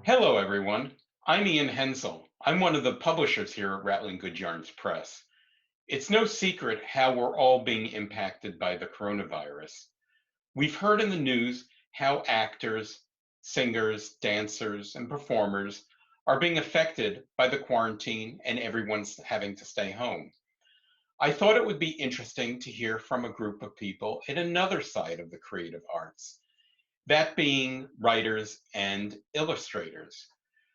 Hello, everyone. I'm Ian Hensel. I'm one of the publishers here at Rattling Good Yarns Press. It's no secret how we're all being impacted by the coronavirus. We've heard in the news how actors, singers, dancers, and performers are being affected by the quarantine and everyone's having to stay home. I thought it would be interesting to hear from a group of people in another side of the creative arts, that being writers and illustrators.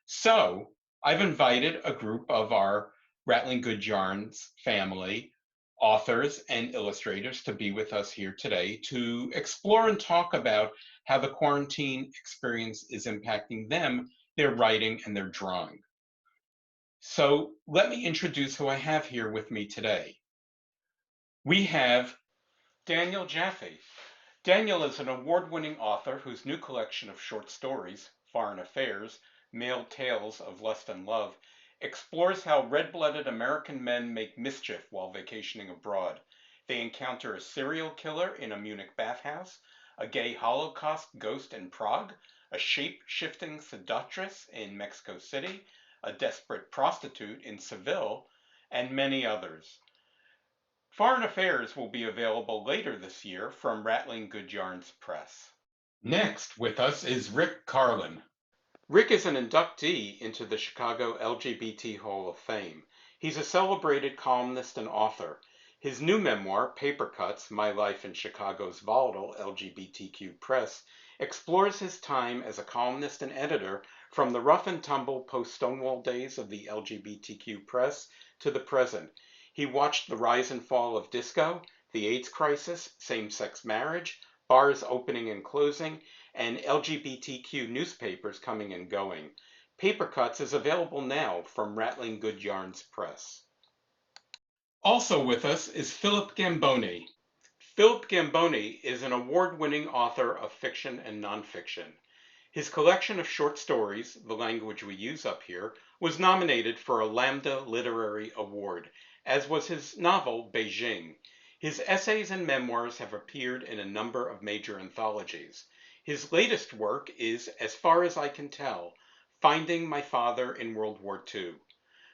So I've invited a group of our Rattling Good Yarns family, authors and illustrators, to be with us here today to explore and talk about how the quarantine experience is impacting them, their writing, and their drawing. So let me introduce who I have here with me today. We have Daniel Jaffe. Daniel is an award-winning author whose new collection of short stories, Foreign Affairs, Male Tales of Lust and Love, explores how red-blooded American men make mischief while vacationing abroad. They encounter a serial killer in a Munich bathhouse, a gay Holocaust ghost in Prague, a shape-shifting seductress in Mexico City, a desperate prostitute in Seville, and many others. Foreign Affairs will be available later this year from Rattling Good Yarns Press. Next with us is Rick Carlin. Rick is an inductee into the Chicago LGBT Hall of Fame. He's a celebrated columnist and author. His new memoir, Paper Cuts: My Life in Chicago's Volatile LGBTQ Press, explores his time as a columnist and editor from the rough and tumble post-Stonewall days of the LGBTQ press to the present. He watched the rise and fall of disco, the AIDS crisis, same-sex marriage, bars opening and closing, and LGBTQ newspapers coming and going. Paper Cuts is available now from Rattling Good Yarns Press. Also with us is Philip Gamboni. Philip Gamboni is an award-winning author of fiction and nonfiction. His collection of short stories, The Language We Use Up Here, was nominated for a Lambda Literary Award, as was his novel Beijing. His essays and memoirs have appeared in a number of major anthologies. His latest work is, As Far as I Can Tell, Finding My Father in World War II.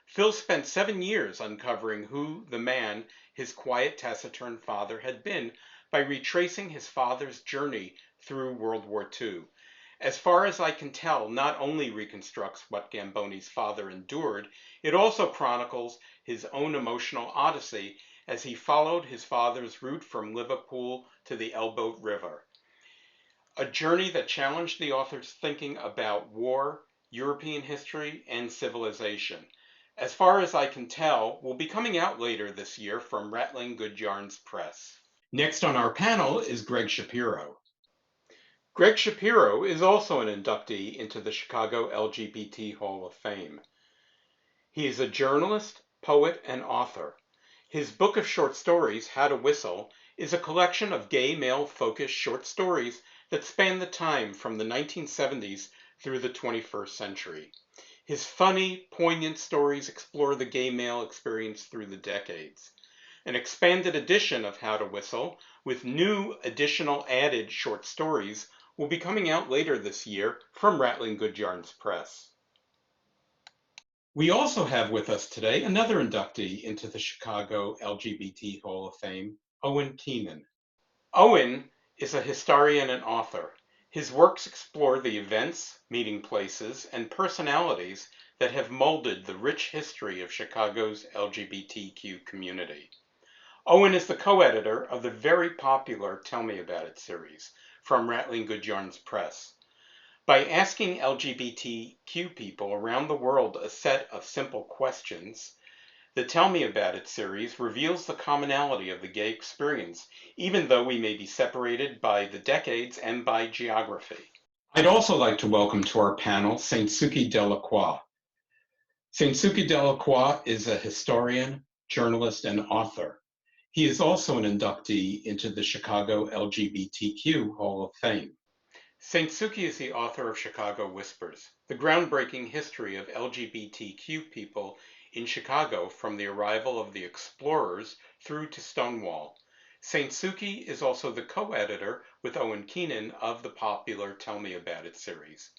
Phil spent 7 years uncovering who the man, his quiet, taciturn father, had been by retracing his father's journey through World War II. As Far as I Can Tell not only reconstructs what Gamboni's father endured, it also chronicles his own emotional odyssey as he followed his father's route from Liverpool to the Elbe River. A journey that challenged the author's thinking about war, European history, and civilization. As Far as I Can Tell will be coming out later this year from Rattling Good Yarns Press. Next on our panel is Greg Shapiro. Greg Shapiro is also an inductee into the Chicago LGBT Hall of Fame. He is a journalist, poet, and author. His book of short stories, How to Whistle, is a collection of gay male-focused short stories that span the time from the 1970s through the 21st century. His funny, poignant stories explore the gay male experience through the decades. An expanded edition of How to Whistle, with new additional added short stories, will be coming out later this year from Rattling Good Yarns Press. We also have with us today another inductee into the Chicago LGBT Hall of Fame, Owen Keenan. Owen is a historian and author. His works explore the events, meeting places, and personalities that have molded the rich history of Chicago's LGBTQ community. Owen is the co-editor of the very popular Tell Me About It series from Rattling Good Yarns Press. By asking LGBTQ people around the world a set of simple questions, the Tell Me About It series reveals the commonality of the gay experience, even though we may be separated by the decades and by geography. I'd also like to welcome to our panel Saint Suki Delacroix. Saint Suki Delacroix is a historian, journalist, and author. He is also an inductee into the Chicago LGBTQ Hall of Fame. Saint Suki is the author of Chicago Whispers, the groundbreaking history of LGBTQ people in Chicago from the arrival of the explorers through to Stonewall. Saint Suki is also the co-editor with Owen Keenan of the popular Tell Me About It series.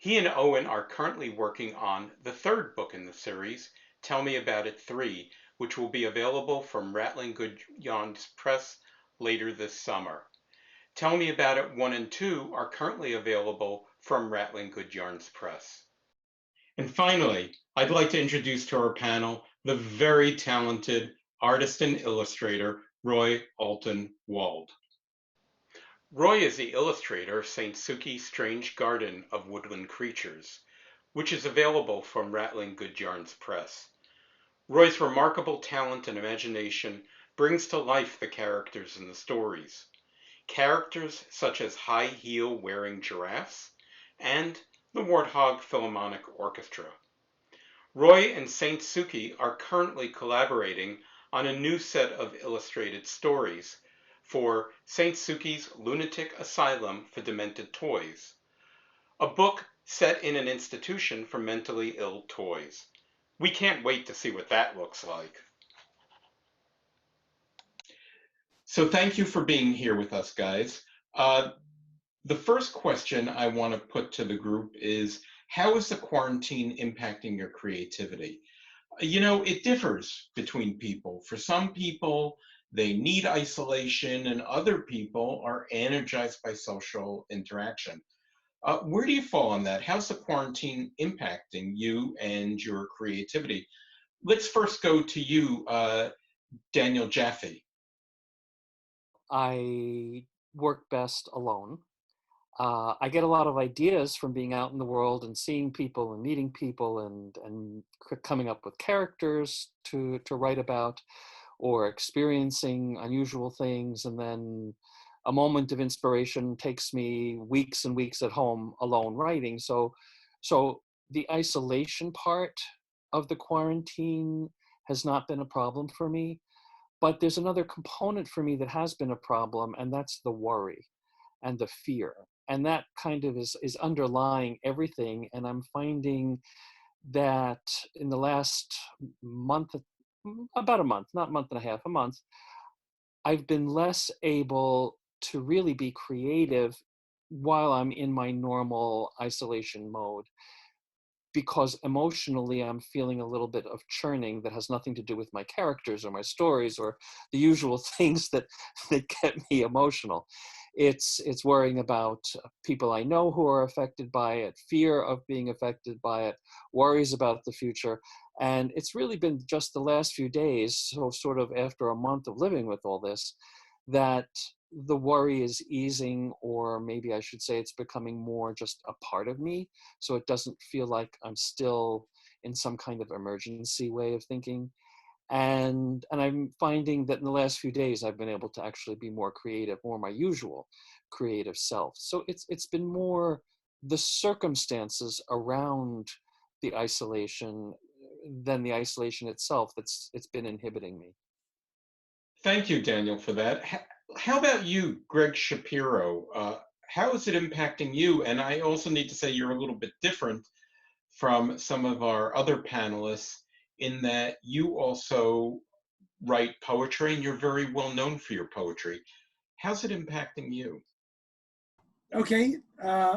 He and Owen are currently working on the third book in the series, Tell Me About It 3, which will be available from Rattling Good Yarns Press later this summer. Tell Me About It 1 and 2 are currently available from Rattling Good Yarns Press. And finally, I'd like to introduce to our panel the very talented artist and illustrator, Roy Alton Wald. Roy is the illustrator of St. Suki's Strange Garden of Woodland Creatures, which is available from Rattling Good Yarns Press. Roy's remarkable talent and imagination brings to life the characters in the stories. Characters such as high-heel-wearing giraffes and the Warthog Philharmonic Orchestra. Roy and St. Suki are currently collaborating on a new set of illustrated stories for St. Suki's Lunatic Asylum for Demented Toys, a book set in an institution for mentally ill toys. We can't wait to see what that looks like. So thank you for being here with us, guys. The first question I want to put to the group is, how is the quarantine impacting your creativity? You know, it differs between people. For some people, they need isolation, and other people are energized by social interaction. Where do you fall on that? How's the quarantine impacting you and your creativity? Let's first go to you, Daniel Jaffe. I work best alone. I get a lot of ideas from being out in the world and seeing people and meeting people and coming up with characters to write about, or experiencing unusual things. And then a moment of inspiration takes me weeks and weeks at home alone writing. So the isolation part of the quarantine has not been a problem for me. But there's another component for me that has been a problem, and that's the worry and the fear. And that kind of is underlying everything. And I'm finding that in the last month, about a month, not month and a half, a month, I've been less able to really be creative while I'm in my normal isolation mode, because emotionally I'm feeling a little bit of churning that has nothing to do with my characters or my stories or the usual things that get me emotional. It's worrying about people I know who are affected by it, fear of being affected by it, worries about the future. And it's really been just the last few days, so sort of after a month of living with all this, that the worry is easing, or maybe I should say it's becoming more just a part of me. So it doesn't feel like I'm still in some kind of emergency way of thinking. And I'm finding that in the last few days, I've been able to actually be more creative, more my usual creative self. So it's been more the circumstances around the isolation than the isolation itself it's been inhibiting me. Thank you, Daniel, for that. How about you, Greg Shapiro? How is it impacting you? And I also need to say you're a little bit different from some of our other panelists in that you also write poetry and you're very well known for your poetry. How's it impacting you? Okay,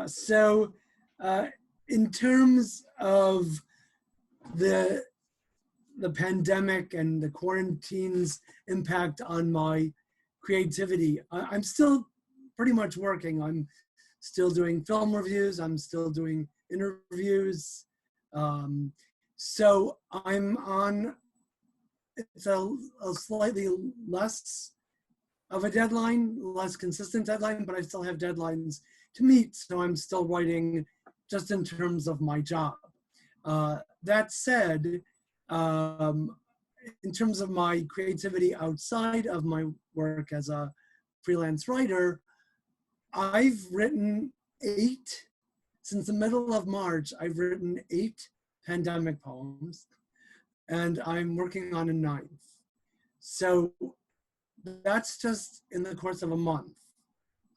so in terms of the pandemic and the quarantine's impact on my creativity, I'm still pretty much working. I'm still doing film reviews. I'm still doing interviews. So I'm on, it's a slightly less of a deadline, less consistent deadline, but I still have deadlines to meet. So I'm still writing just in terms of my job. That said, in terms of my creativity outside of my work as a freelance writer, I've written since the middle of March, I've written 8 pandemic poems, and I'm working on a 9th. So that's just in the course of a month.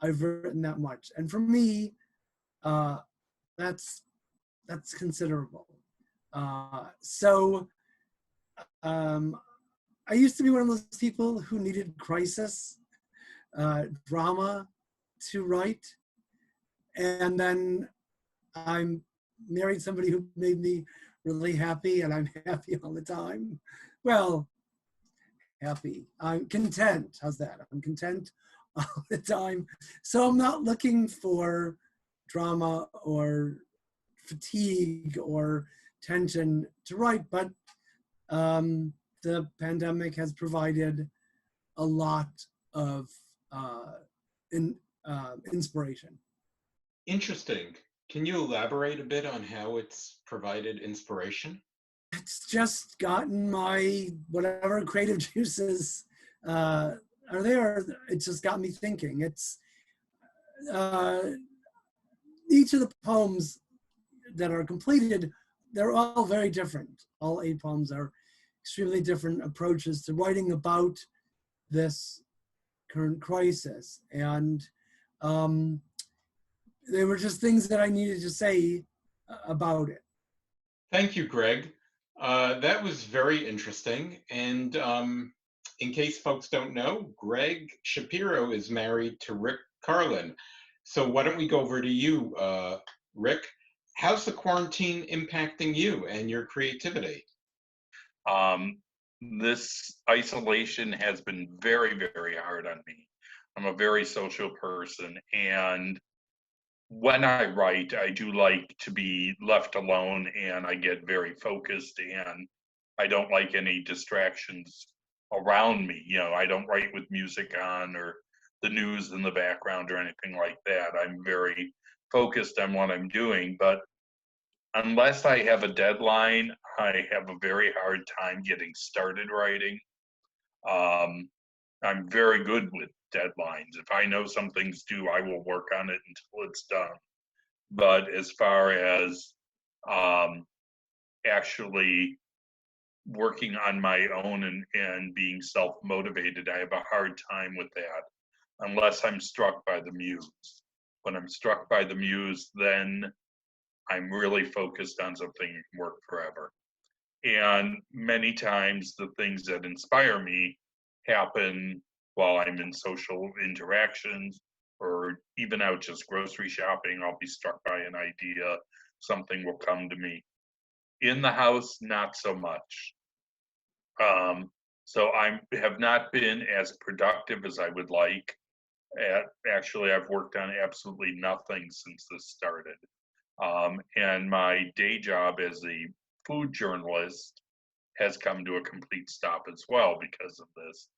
I've written that much. And for me, that's considerable. I used to be one of those people who needed crisis, drama to write. And then I'm married somebody who made me really happy, and I'm happy all the time. Well, happy. I'm content. How's that? I'm content all the time. So I'm not looking for drama or fatigue or tension to write, but the pandemic has provided a lot of inspiration. Interesting. Can you elaborate a bit on how it's provided inspiration? It's just gotten my whatever creative juices are there. It's just got me thinking. It's each of the poems that are completed, they're all very different. All 8 poems are extremely different approaches to writing about this current crisis. And they were just things that I needed to say about it. Thank you, Greg. That was very interesting. And in case folks don't know, Greg Shapiro is married to Rick Carlin. So why don't we go over to you, Rick? How's the quarantine impacting you and your creativity? This isolation has been very, very hard on me. I'm a very social person, and when I write, I do like to be left alone, and I get very focused, and I don't like any distractions around me. You know, I don't write with music on or the news in the background or anything like that. I'm very focused on what I'm doing, but unless I have a deadline, I have a very hard time getting started writing. I'm very good with deadlines. If I know something's due, I will work on it until it's done. But as far as actually working on my own and being self-motivated, I have a hard time with that unless I'm struck by the muse. When I'm struck by the muse, then I'm really focused on something that can work forever. And many times the things that inspire me happen while I'm in social interactions or even out just grocery shopping. I'll be struck by an idea, something will come to me. In the house, not so much. So I have not been as productive as I would like. Actually, I've worked on absolutely nothing since this started. And my day job as a food journalist has come to a complete stop as well because of this.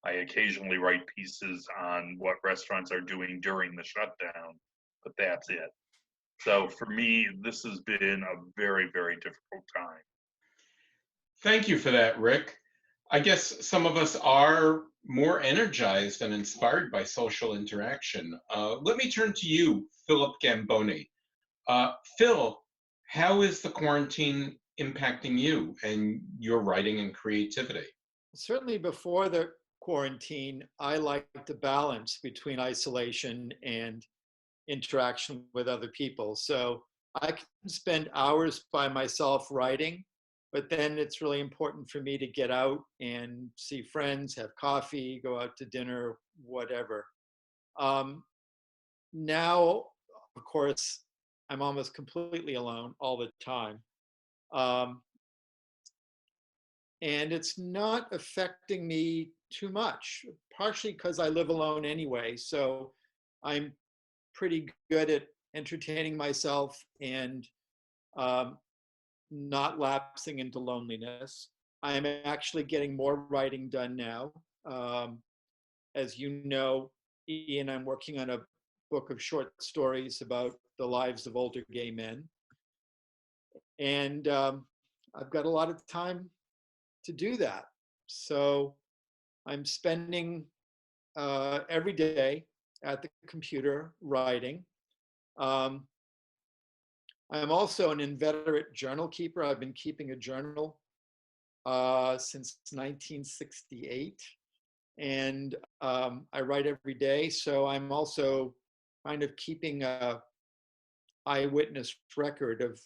I occasionally write pieces on what restaurants are doing during the shutdown, but that's it. So for me, this has been a very, very difficult time. Thank you for that, Rick. I guess some of us are more energized and inspired by social interaction. Let me turn to you, Philip Gamboni. Phil, how is the quarantine impacting you and your writing and creativity? Certainly before the quarantine, I liked the balance between isolation and interaction with other people. So I can spend hours by myself writing, but then it's really important for me to get out and see friends, have coffee, go out to dinner, whatever. Now, of course, I'm almost completely alone all the time. And it's not affecting me too much, partially because I live alone anyway. So I'm pretty good at entertaining myself and not lapsing into loneliness. I'm actually getting more writing done now. As you know, Ian, I'm working on a book of short stories about the lives of older gay men. And I've got a lot of time to do that. So I'm spending every day at the computer writing. I'm also an inveterate journal keeper. I've been keeping a journal since 1968. And I write every day. So I'm also kind of keeping a eyewitness record of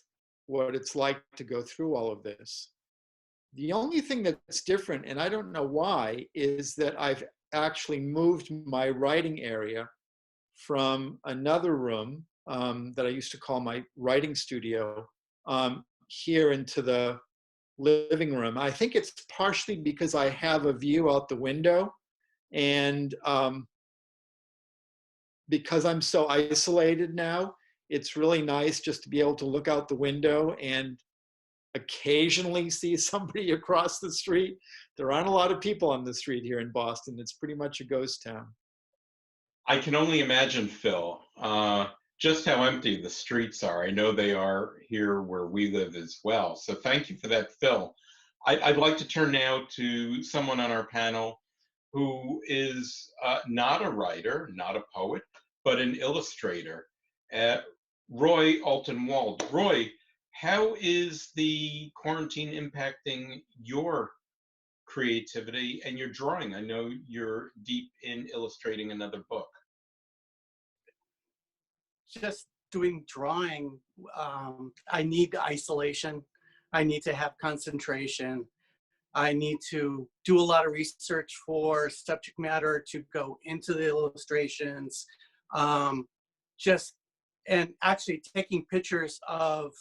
what it's like to go through all of this. The only thing that's different, and I don't know why, is that I've actually moved my writing area from another room that I used to call my writing studio here into the living room. I think it's partially because I have a view out the window, and because I'm so isolated now, it's really nice just to be able to look out the window and occasionally see somebody across the street. There aren't a lot of people on the street here in Boston. It's pretty much a ghost town. I can only imagine, Phil, just how empty the streets are. I know they are here where we live as well. So thank you for that, Phil. I'd like to turn now to someone on our panel who is not a writer, not a poet, but an illustrator, Roy Alton-Wald. Roy, how is the quarantine impacting your creativity and your drawing? I know you're deep in illustrating another book. Just doing drawing, I need isolation. I need to have concentration. I need to do a lot of research for subject matter to go into the illustrations. And actually taking pictures of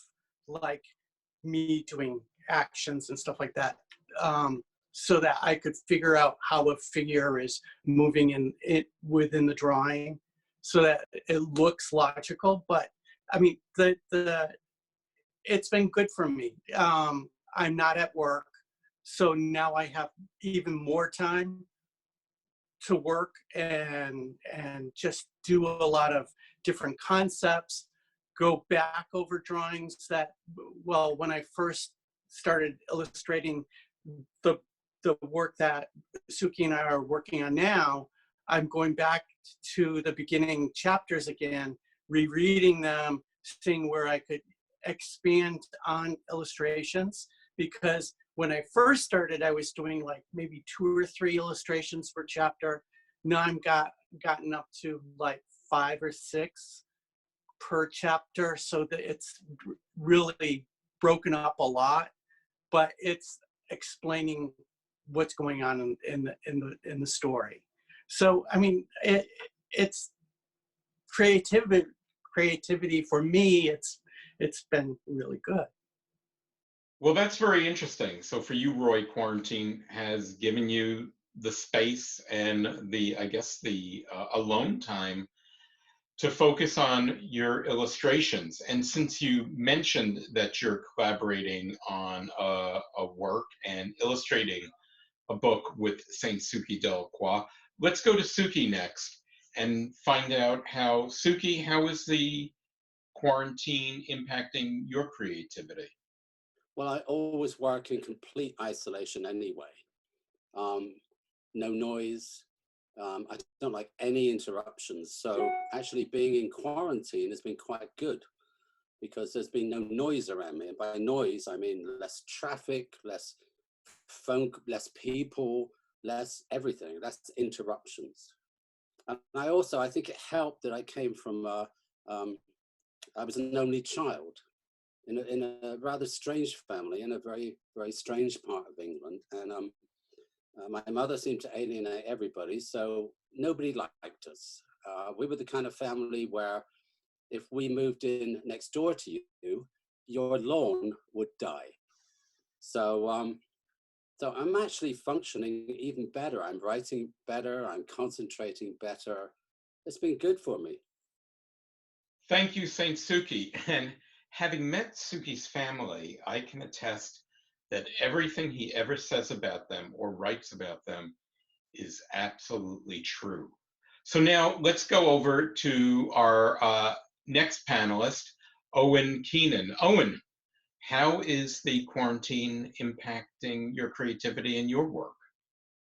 like me doing actions and stuff like that, so that I could figure out how a figure is moving in it within the drawing, so that it looks logical. But I mean, it's been good for me. I'm not at work, so now I have even more time to work and just do a lot of different concepts, go back over drawings that, well, when I first started illustrating the work that Suki and I are working on now, I'm going back to the beginning chapters again, rereading them, seeing where I could expand on illustrations. Because when I first started, I was doing like maybe 2 or 3 illustrations per chapter. Now I'm gotten up to like 5 or 6 per chapter, so that it's really broken up a lot, but it's explaining what's going on in the story. So I mean, it's creativity for me. It's been really good. Well, that's very interesting. So for you, Roy, quarantine has given you the space and the, I guess, the alone time to focus on your illustrations. And since you mentioned that you're collaborating on a work and illustrating a book with Saint Suki Delacroix, let's go to Suki next and find out how is the quarantine impacting your creativity? Well, I always work in complete isolation anyway. No noise. I don't like any interruptions. So actually being in quarantine has been quite good because there's been no noise around me. And by noise, I mean less traffic, less phone, less people, less everything, less interruptions. And I think it helped that I came from, I was an only child in a rather strange family in a very, very strange part of England. And my mother seemed to alienate everybody, so nobody liked us. We were the kind of family where if we moved in next door to you, your lawn would die. So, so I'm actually functioning even better. I'm writing better, I'm concentrating better. It's been good for me. Thank you, Saint Suki. And having met Suki's family, I can attest that everything he ever says about them or writes about them is absolutely true. So now let's go over to our next panelist, Owen Keenan. Owen, how is the quarantine impacting your creativity and your work?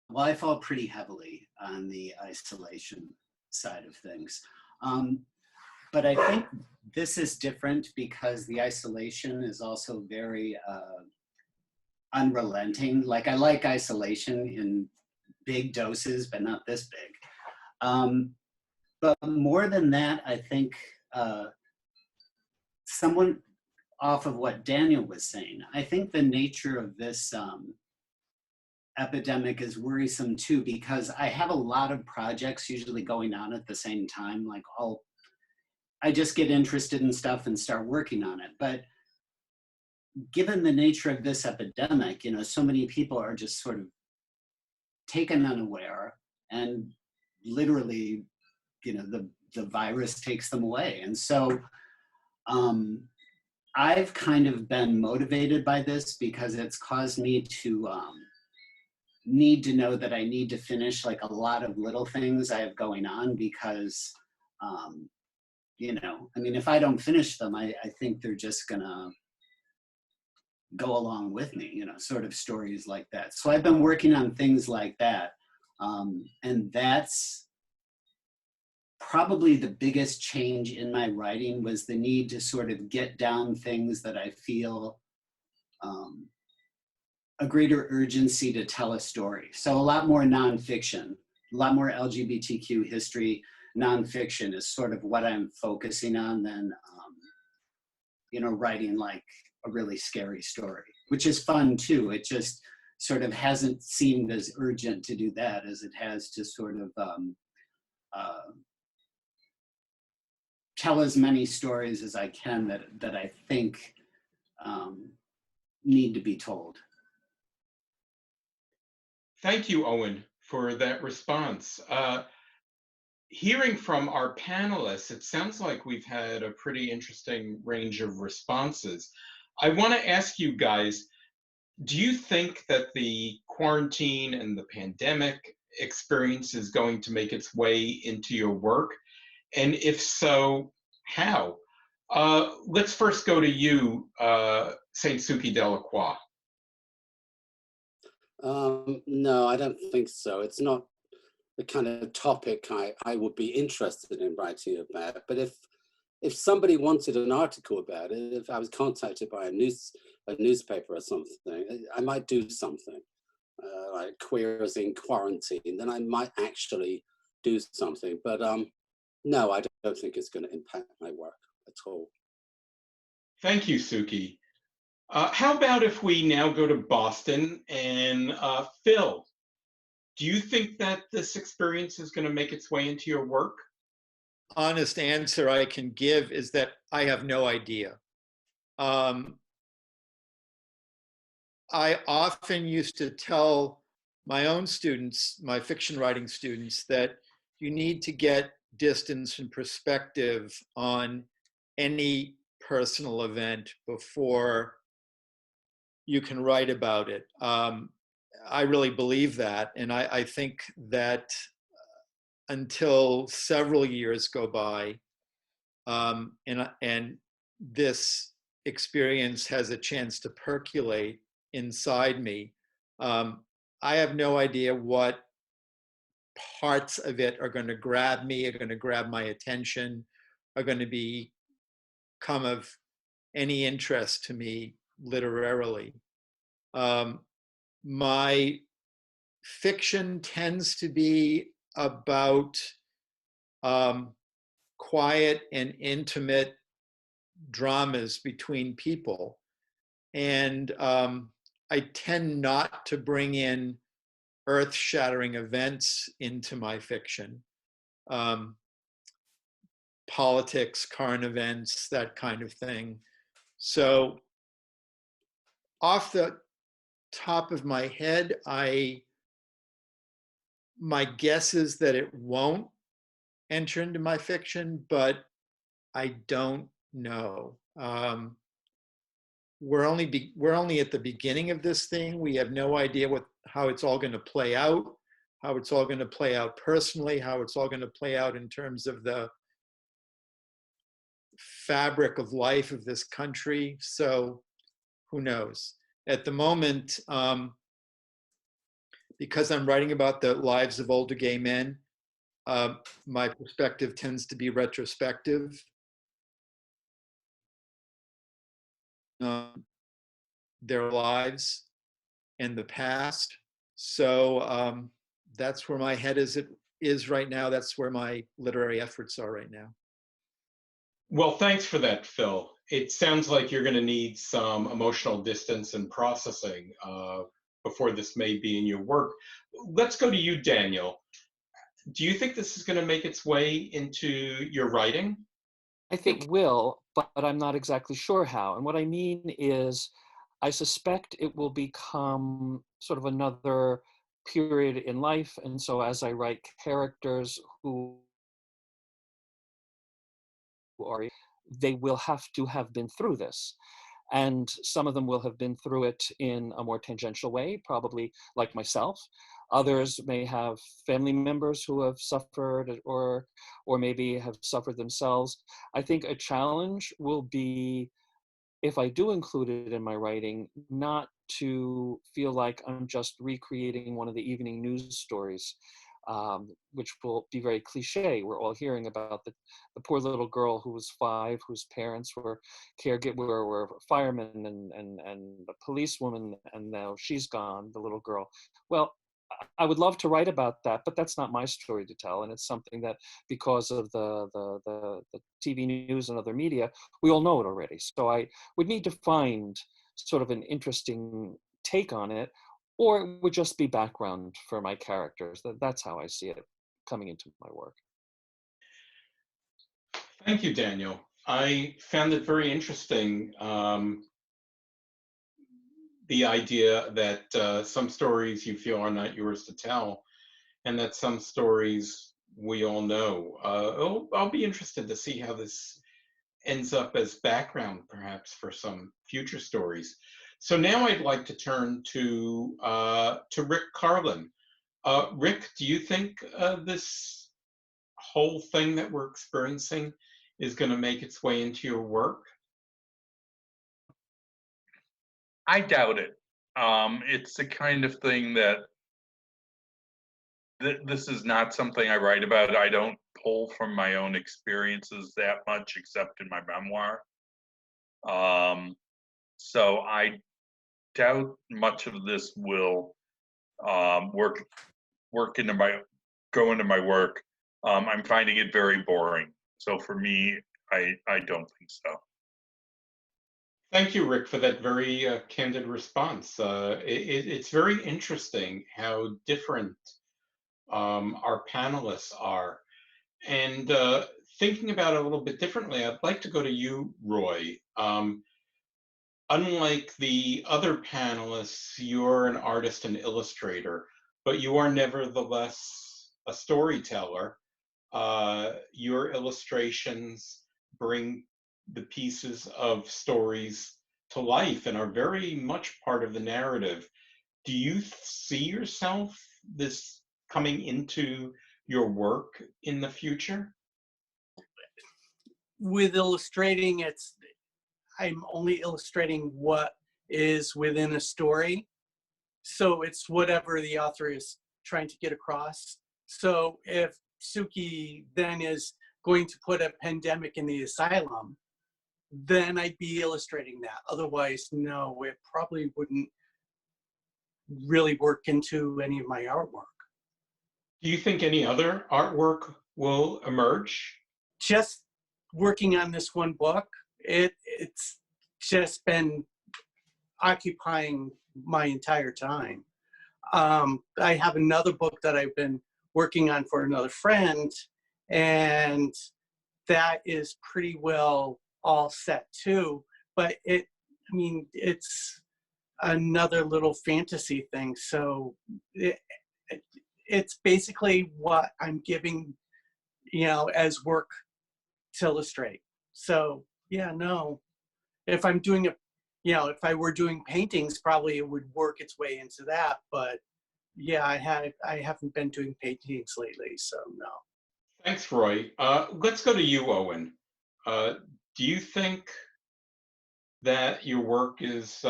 Well, I fall pretty heavily on the isolation side of things. But I think this is different because the isolation is also very unrelenting. Like I like isolation in big doses, but not this big. But more than that, I think someone off of what Daniel was saying, I think the nature of this epidemic is worrisome too, because I have a lot of projects usually going on at the same time, like all I just get interested in stuff and start working on it. But given the nature of this epidemic, you know, so many people are just sort of taken unaware, and literally, you know, the virus takes them away. And so I've kind of been motivated by this because it's caused me to need to know that I need to finish like a lot of little things I have going on, because you know, I mean, if I don't finish them, I think they're just gonna go along with me, you know, sort of stories like that. So I've been working on things like that. And that's probably the biggest change in my writing, was the need to sort of get down things that I feel a greater urgency to tell a story. So a lot more nonfiction, a lot more LGBTQ history. Nonfiction is sort of what I'm focusing on than, you know, writing like a really scary story, which is fun too. It just sort of hasn't seemed as urgent to do that as it has to sort of tell as many stories as I can that I think need to be told. Thank you, Owen, for that response. Hearing from our panelists, it sounds like we've had a pretty interesting range of responses. I want to ask you guys, do you think that the quarantine and the pandemic experience is going to make its way into your work? And if so, how? Let's first go to you, Saint Suki Delacroix. No, I don't think so. It's not the kind of topic I would be interested in writing about. But if somebody wanted an article about it, if I was contacted by a newspaper or something, I might do something like queers in quarantine. Then I might actually do something. But no, I don't think it's going to impact my work at all. Thank you, Suki. How about if we now go to Boston and Phil? Do you think that this experience is going to make its way into your work? Honest answer I can give is that I have no idea. I often used to tell my own students, my fiction writing students, that you need to get distance and perspective on any personal event before you can write about it. I really believe that. And I think that until several years go by and this experience has a chance to percolate inside me, I have no idea what parts of it are going to grab me, are going to grab my attention, are going to become of any interest to me literarily. My fiction tends to be about quiet and intimate dramas between people. And I tend not to bring in earth-shattering events into my fiction. Politics, current events, that kind of thing. So off the top of my head, my guess is that it won't enter into my fiction, but I don't know. We're only at the beginning of this thing. We have no idea how it's all going to play out, how it's all going to play out personally, how it's all going to play out in terms of the fabric of life of this country. So who knows? At the moment, because I'm writing about the lives of older gay men, my perspective tends to be retrospective. Their lives and the past. So that's where my head is right now. That's where my literary efforts are right now. Well, thanks for that, Phil. It sounds like you're going to need some emotional distance and processing before this may be in your work. Let's go to you, Daniel. Do you think this is going to make its way into your writing? I think will, but I'm not exactly sure how. And what I mean is, I suspect it will become sort of another period in life. And so as I write characters who are, they will have to have been through this. And some of them will have been through it in a more tangential way, probably like myself. Others may have family members who have suffered or maybe have suffered themselves. I think a challenge will be, if I do include it in my writing, not to feel like I'm just recreating one of the evening news stories, which will be very cliche. We're all hearing about the poor little girl who was 5, whose parents were were firemen and a policewoman, and now she's gone, the little girl. Well, I would love to write about that, but that's not my story to tell. And it's something that, because of the TV news and other media, we all know it already. So I would need to find sort of an interesting take on it, or it would just be background for my characters. That's how I see it coming into my work. Thank you, Daniel. I found it very interesting, the idea that some stories you feel are not yours to tell, and that some stories we all know. I'll be interested to see how this ends up as background, perhaps, for some future stories. So now I'd like to turn to Rick Carlin. Rick, do you think this whole thing that we're experiencing is going to make its way into your work? I doubt it. It's the kind of thing that this is not something I write about. I don't pull from my own experiences that much, except in my memoir. So I doubt much of this will go into my work. I'm finding it very boring. So for me, I don't think so. Thank you, Rick, for that very candid response. It's very interesting how different our panelists are. And thinking about it a little bit differently, I'd like to go to you, Roy. Unlike the other panelists, you're an artist and illustrator, but you are nevertheless a storyteller. Your illustrations bring the pieces of stories to life and are very much part of the narrative. Do you see yourself this coming into your work in the future? With illustrating, I'm only illustrating what is within a story. So it's whatever the author is trying to get across. So if Suki then is going to put a pandemic in the asylum, then I'd be illustrating that. Otherwise, no, it probably wouldn't really work into any of my artwork. Do you think any other artwork will emerge? Just working on this one book, it's just been occupying my entire time. I have another book that I've been working on for another friend, and that is pretty well all set too. But it's another little fantasy thing. So it's basically what I'm giving, as work to illustrate. So yeah, no, if I'm doing if I were doing paintings, probably it would work its way into that. But yeah, I haven't been doing paintings lately, so no. Thanks, Roy. Let's go to you, Owen. Do you think that your work is,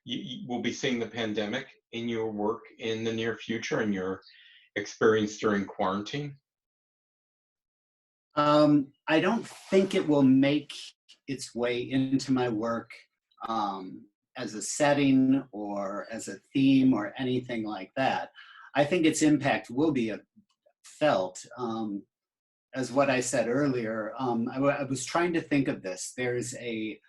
you will be seeing the pandemic in your work in the near future and your experience during quarantine? I don't think it will make its way into my work as a setting or as a theme or anything like that. I think its impact will be felt. As what I said earlier, I was trying to think of this. There's a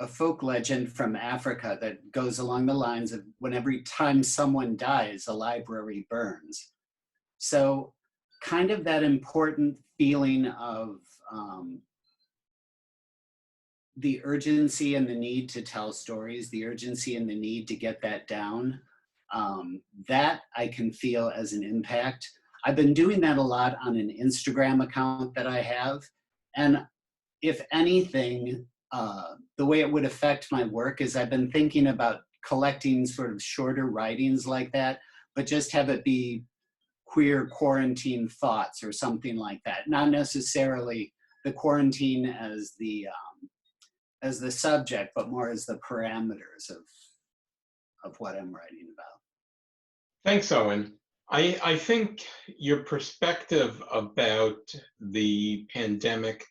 folk legend from Africa that goes along the lines of when every time someone dies, a library burns. So kind of that important feeling of the urgency and the need to tell stories, the urgency and the need to get that down, that I can feel as an impact. I've been doing that a lot on an Instagram account that I have. And if anything, the way it would affect my work is I've been thinking about collecting sort of shorter writings like that, but just have it be queer quarantine thoughts or something like that. Not necessarily the quarantine as the subject, but more as the parameters of what I'm writing about. Thanks, Owen. I think your perspective about the pandemic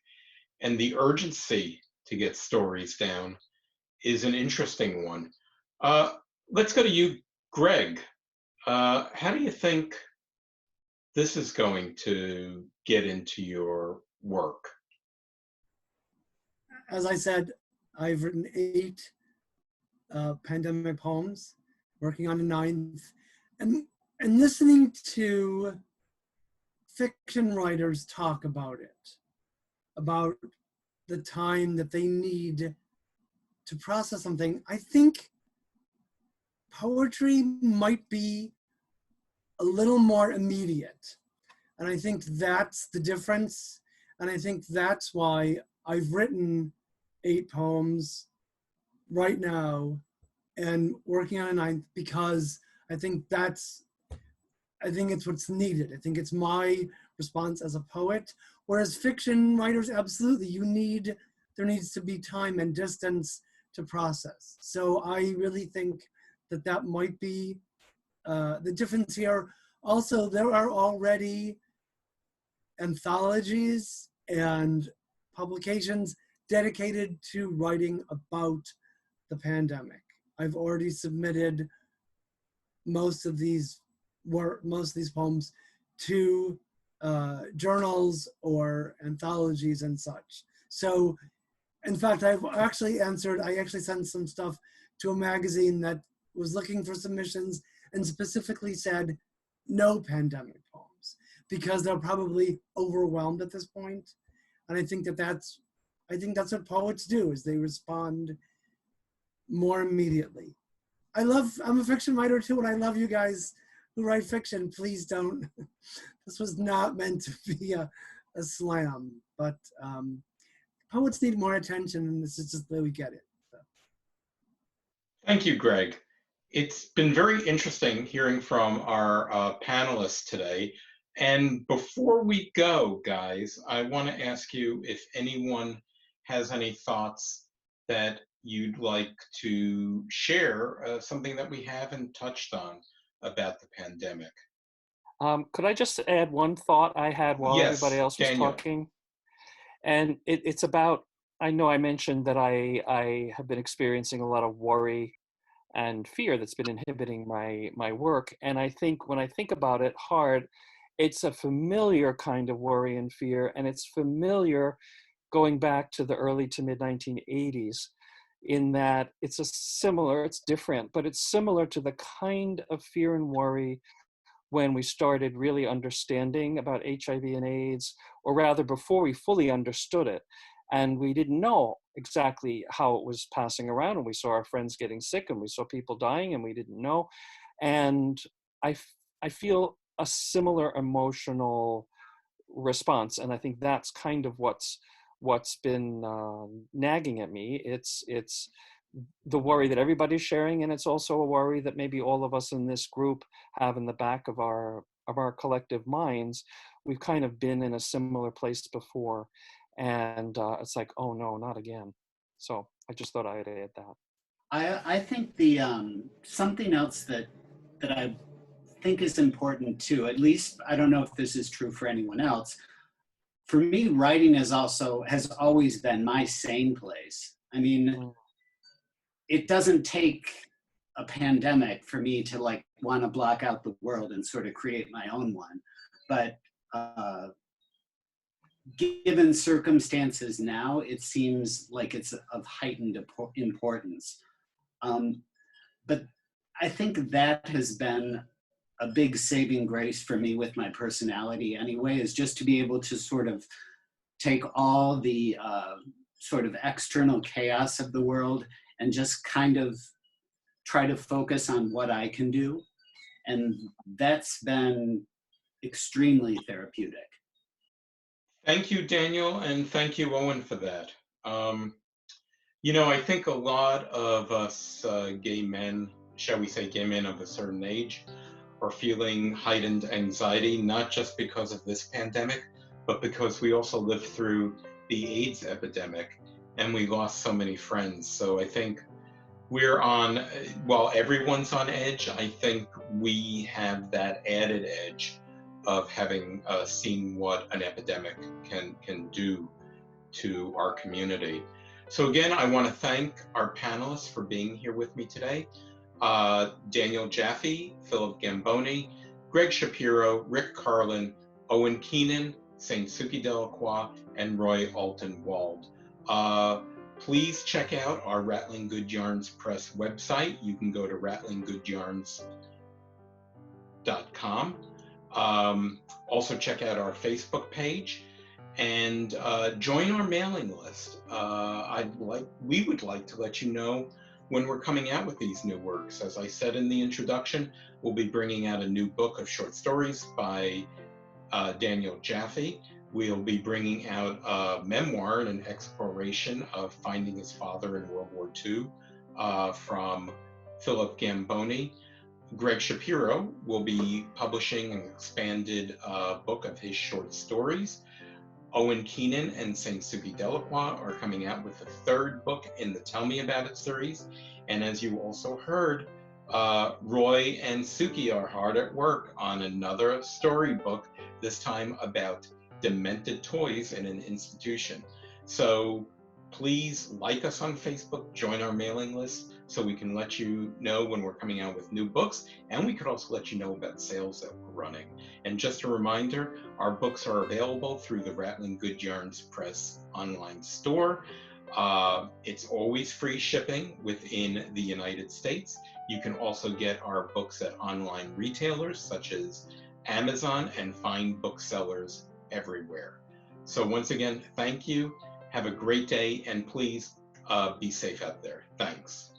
and the urgency to get stories down is an interesting one. Let's go to you, Greg. How do you think this is going to get into your work? As I said, I've written 8 pandemic poems, working on a 9th, and listening to fiction writers talk about it, about the time that they need to process something. I think poetry might be a little more immediate. And I think that's the difference. And I think that's why I've written 8 poems right now and working on a 9th, because I think it's what's needed. I think it's my response as a poet. Whereas fiction writers, absolutely, there needs to be time and distance to process. So I really think that might be the difference here. Also, there are already anthologies and publications dedicated to writing about the pandemic. I've already submitted most of these poems to journals or anthologies and such. So, in fact, I actually sent some stuff to a magazine that was looking for submissions and specifically said no pandemic poems, because they're probably overwhelmed at this point. And I think that's what poets do, is they respond more immediately. I'm a fiction writer too, and I love you guys who write fiction. Please don't, this was not meant to be a slam, but poets need more attention, and this is just the way we get it. So. Thank you, Greg. It's been very interesting hearing from our panelists today. And before we go, guys, I want to ask you if anyone has any thoughts that you'd like to share, something that we haven't touched on about the pandemic. Could I just add one thought I had while everybody else was Daniel. talking? And it's about, I know I mentioned that I have been experiencing a lot of worry and fear that's been inhibiting my work. And I think when I think about it hard, it's a familiar kind of worry and fear, and it's familiar going back to the early to mid 1980s, in that it's different, but it's similar to the kind of fear and worry when we started really understanding about HIV and AIDS, or rather before we fully understood it. And we didn't know exactly how it was passing around, and we saw our friends getting sick, and we saw people dying, and we didn't know. And I feel a similar emotional response, and I think that's kind of what's been nagging at me. It's the worry that everybody's sharing, and it's also a worry that maybe all of us in this group have in the back of our collective minds. We've kind of been in a similar place before, and it's like, oh no, not again. So I just thought I'd add that. I think the something else that I think is important too, at least I don't know if this is true for anyone else. For me, writing has always been my sane place. I mean, it doesn't take a pandemic for me to like want to block out the world and sort of create my own one. But given circumstances now, it seems like it's of heightened importance. But I think that has been a big saving grace for me with my personality anyway, is just to be able to sort of take all the sort of external chaos of the world and just kind of try to focus on what I can do. And that's been extremely therapeutic. Thank you, Daniel, and thank you, Owen, for that. You know, I think a lot of us gay men, shall we say gay men of a certain age, are feeling heightened anxiety, not just because of this pandemic, but because we also lived through the AIDS epidemic and we lost so many friends. So I think we're on, while everyone's on edge, I think we have that added edge of having seen what an epidemic can do to our community. So again, I want to thank our panelists for being here with me today. Daniel Jaffe, Philip Gamboni, Greg Shapiro, Rick Carlin, Owen Keenan, St. Suki Delacroix, and Roy Alton-Wald. Please check out our Rattling Good Yarns Press website. You can go to rattlinggoodyarns.com. Also check out our Facebook page and join our mailing list. We would like to let you know when we're coming out with these new works. As I said in the introduction, we'll be bringing out a new book of short stories by Daniel Jaffe. We'll be bringing out a memoir and an exploration of finding his father in World War II from Philip Gamboni. Greg Shapiro will be publishing an expanded book of his short stories. Owen Keenan and St. Suki Delacroix are coming out with a third book in the Tell Me About It series. And as you also heard, Roy and Suki are hard at work on another storybook, this time about demented toys in an institution. So please like us on Facebook, join our mailing list so we can let you know when we're coming out with new books, and we could also let you know about sales that we're running. And just a reminder, our books are available through the Rattling Good Yarns Press online store. It's always free shipping within the United States. You can also get our books at online retailers such as Amazon and fine booksellers everywhere. So once again, thank you. Have a great day, and please be safe out there. Thanks.